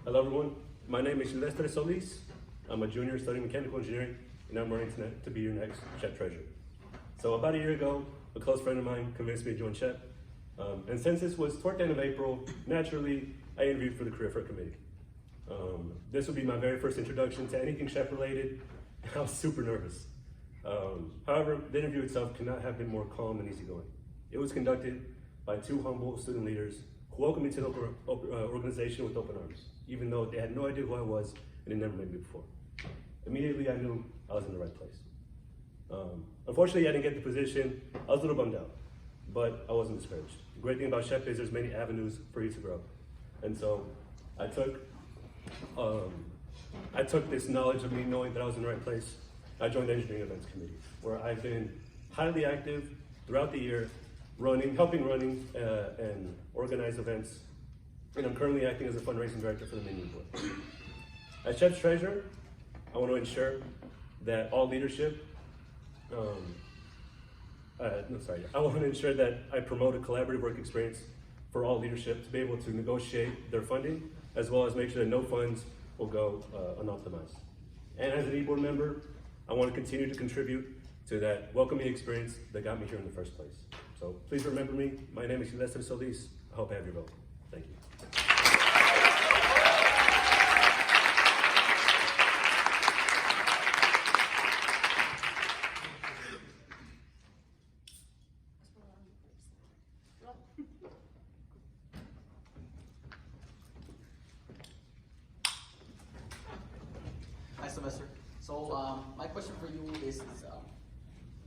Hello everyone, my name is Silvestre Solis. I'm a junior studying mechanical engineering, and I'm running to be your next SHPE treasurer. So about a year ago, a close friend of mine convinced me to join SHPE. And since this was toward the end of April, naturally, I interviewed for the Career Fair Committee. This would be my very first introduction to anything SHPE related, and I was super nervous. However, the interview itself could not have been more calm and easygoing. It was conducted by two humble student leaders who welcomed me to the organization with open arms, even though they had no idea who I was and they never met me before. Immediately, I knew I was in the right place. Unfortunately, I didn't get the position. I was a little bummed out, but I wasn't discouraged. The great thing about SHPE is there's many avenues for you to grow. And so I took this knowledge of me knowing that I was in the right place. I joined the Engineering Events Committee, where I've been highly active throughout the year, helping run and organize events. And I'm currently acting as a fundraising director for the menu board. As SHPE's treasurer, I want to ensure that all leadership, I want to ensure that I promote a collaborative work experience for all leadership to be able to negotiate their funding, as well as make sure that no funds will go unoptimized. And as an e-board member, I want to continue to contribute to that welcoming experience that got me here in the first place. So please remember me. My name is Silvestre Solis. I hope I have your vote. Thank you. Hi, Silvestre. So my question for you is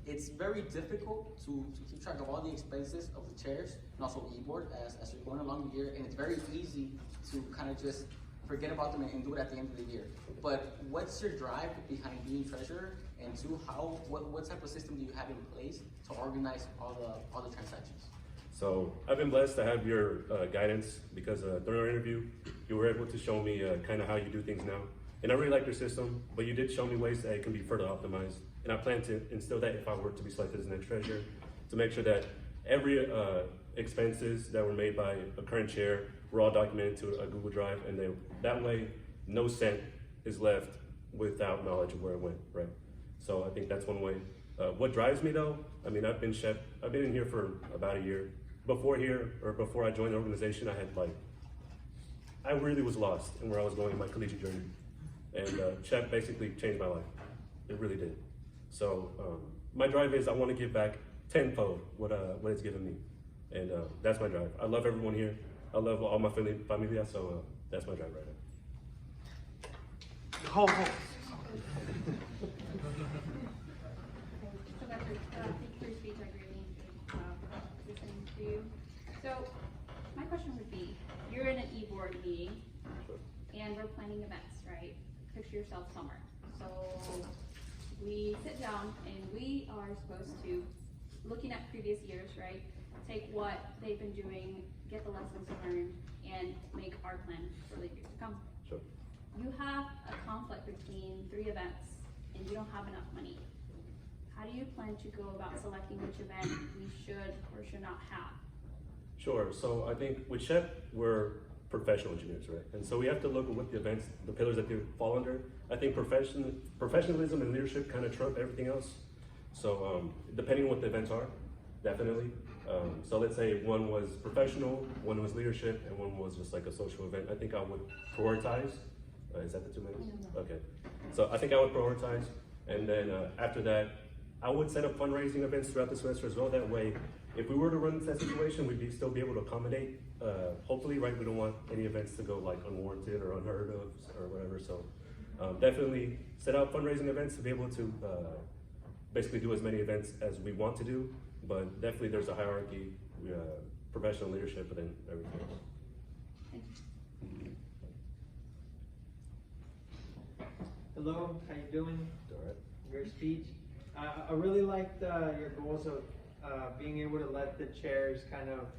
it's very difficult to keep track of all the expenses of the chairs and also e-board as you're going along the year, and it's very easy to kind of just forget about them and do it at the end of the year. But what's your drive behind being treasurer, and two, what type of system do you have in place to organize all the transactions? So I've been blessed to have your guidance, because during our interview, you were able to show me kind of how you do things now. And I really like your system, but you did show me ways that it can be further optimized. And I plan to instill that if I were to be selected as the next treasurer, to make sure that every expenses that were made by a current chair were all documented to a Google Drive, and that way no cent is left without knowledge of where it went, right? So I think that's one way. What drives me though, I mean, I've been in here for about a year. Before I joined the organization, I really was lost in where I was going in my collegiate journey. And SHPE basically changed my life. It really did. So my drive is I want to give back tenfold what it's given me. And that's my drive. I love everyone here. I love all my familia, so that's my drive right now. Oh. Thank you for your speech. I really enjoyed listening to you. So my question would be, you're in an e-board meeting, and we're planning events, right? Picture yourself somewhere. So we sit down and we are supposed to, looking at previous years, right, take what they've been doing, get the lessons learned, and make our plan for the years to come. Sure. You have a conflict between 3 events and you don't have enough money. How do you plan to go about selecting which event we should or should not have? Sure. So I think with SHPE, we're professional engineers, right? And so we have to look at what the events, the pillars that they fall under. I think professionalism and leadership kind of trump everything else. So depending on what the events are, definitely. So let's say one was professional, one was leadership, and one was just like a social event. I think I would prioritize. Is that the 2 minutes? Okay. So I think I would prioritize, and then after that, I would set up fundraising events throughout the semester as well. That way, if we were to run into that situation, we'd still be able to accommodate. Hopefully, right? We don't want any events to go like unwarranted or unheard of or whatever. So definitely set up fundraising events to be able to basically do as many events as we want to do. But definitely, there's a hierarchy, professional leadership, and then everything else. Thank you. Hello, how you doing? All right. Great speech. I really liked your goals of being able to let the chairs kind of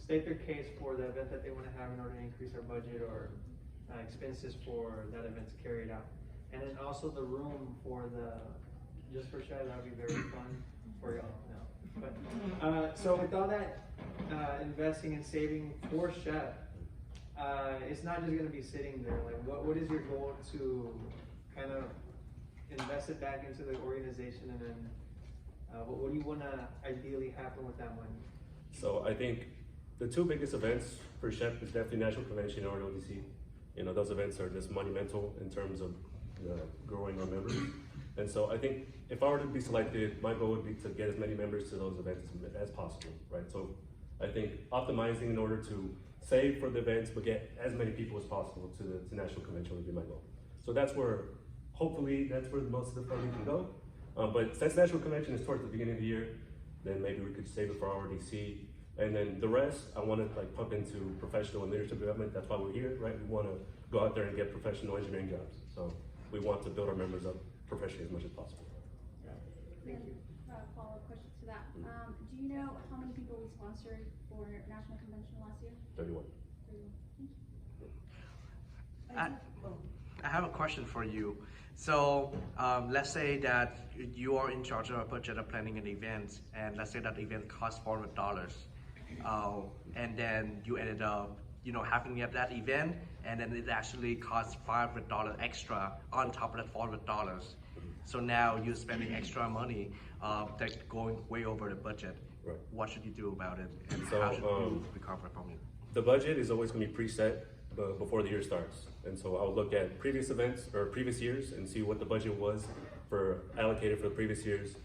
state their case for the event that they want to have in order to increase our budget or expenses for that event's carried out. And then also the room for just for SHPE, that would be very fun for y'all. No. But so with all that investing and saving for SHPE, it's not just gonna be sitting there. Like, what is your goal to kind of invest it back into the organization, and then what do you wanna ideally happen with that money? So I think the two biggest events for SHPE is definitely National Convention or ODC. You know, those events are just monumental in terms of growing our members. And so I think if I were to be selected, my goal would be to get as many members to those events as possible, right? So I think optimizing in order to save for the events, but get as many people as possible to the National Convention would be my goal. So that's where, hopefully, that's where most of the funding can go. But since National Convention is towards the beginning of the year, then maybe we could save it for RDC. And then the rest, I want to like pump into professional and leadership development. That's why we're here, right? We want to go out there and get professional engineering jobs. So we want to build our members up professionally as much as possible. Thank you. Follow-up question to that. Do you know how many people we sponsored for National Convention last year? 31. I have a question for you. So let's say that you are in charge of a budget of planning an event, and let's say that event costs $400, and then you ended up, having that event, and then it actually costs $500 extra on top of that $400. So now you're spending extra money that's going way over the budget. Right. What should you do about it, and So, how should you recover from it? The budget is always going to be preset before the year starts. And so I'll look at previous events or previous years and see what the budget was for allocated for the previous years.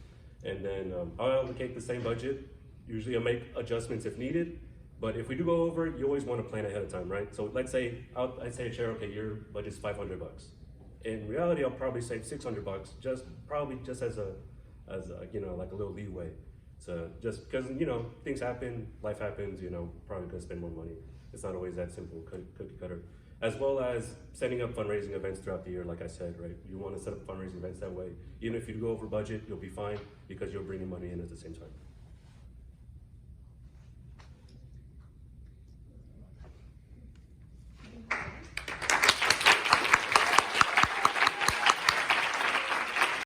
And then I'll allocate the same budget. Usually I'll make adjustments if needed. But if we do go over it, you always want to plan ahead of time, right? So let's say, I'd say a chair, okay, your budget's $500. In reality, I'll probably save $600, just as a like a little leeway. So just because, things happen, life happens, probably gonna spend more money. It's not always that simple, cookie cutter. As well as setting up fundraising events throughout the year, like I said, right? You want to set up fundraising events that way. Even if you go over budget, you'll be fine because you're bringing money in at the same time.